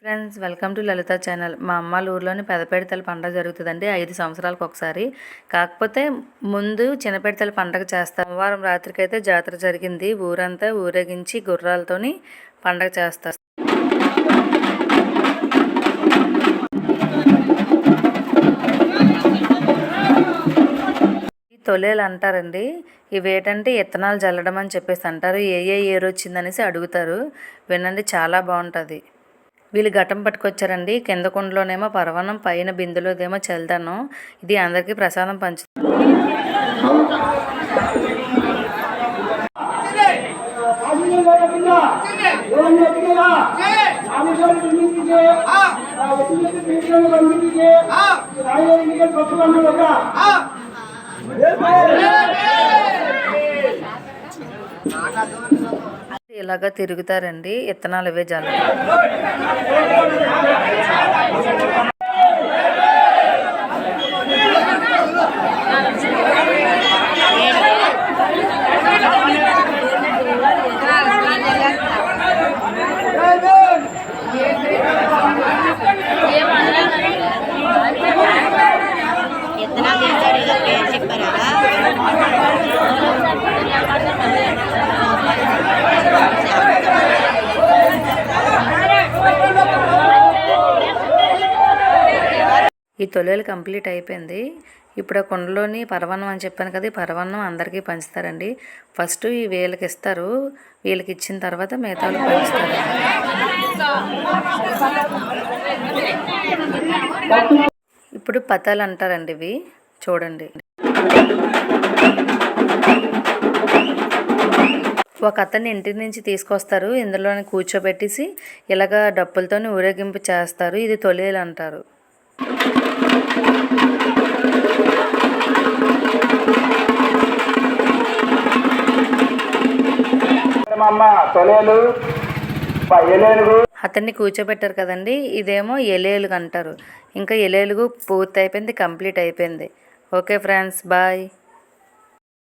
Friends, welcome to Lalitha channel. మా అమ్మాళ్ళ ఊర్లోని పెదపెడతల పండుగ జరుగుతుందండి 5 సంవత్సరాలకు ఒకసారి. కాకపోతే ముందు చిన్నపెడతల పండుగ చేస్తారు. సోమవారం రాత్రికి అయితే జాతర జరిగింది. ఊరంతా ఊరేగించి గుర్రాలతోని పండుగ చేస్తారు. తొలేలు అంటారండి. ఇవేంటంటే ఇత్తనాలు జల్లడం అని చెప్పేసి అంటారు. ఏ ఏరు వచ్చిందనేసి అడుగుతారు. వినండి, చాలా బాగుంటుంది. వీళ్ళు ఘటం పట్టుకొచ్చారండి. కింద కుండలోనేమో పరవన్నం, పైన బిందులోదేమో చల్దాను. ఇది అందరికీ ప్రసాదం పంచుతారు. ఇలాగా తిరుగుతారండి. ఇత్తనాలు ఇవే జల్ల. ఈ తొలేలు కంప్లీట్ అయిపోయింది. ఇప్పుడు ఆ కుండలోని పరవన్నం అని చెప్పాను కదా, ఈ పరవన్నం అందరికీ పంచుతారండి. ఫస్ట్ ఈ వీళ్ళకి ఇస్తారు. వీళ్ళకి ఇచ్చిన తర్వాత మిగతా పంచుతారు. ఇప్పుడు పతాలు అంటారండి ఇవి. చూడండి, ఒక అతన్ని ఇంటి నుంచి తీసుకొస్తారు. ఇందులోని కూర్చోబెట్టేసి ఇలాగ డప్పులతోని ఊరేగింపు చేస్తారు. ఇది తొలేలు అంటారు. అతన్ని కూర్చోబెట్టారు కదండి, ఇదేమో ఎలేలుగు అంటారు. ఇంకా ఎలేలుగు పూర్తి అయిపోయింది, కంప్లీట్ అయిపోయింది. Okay friends, bye.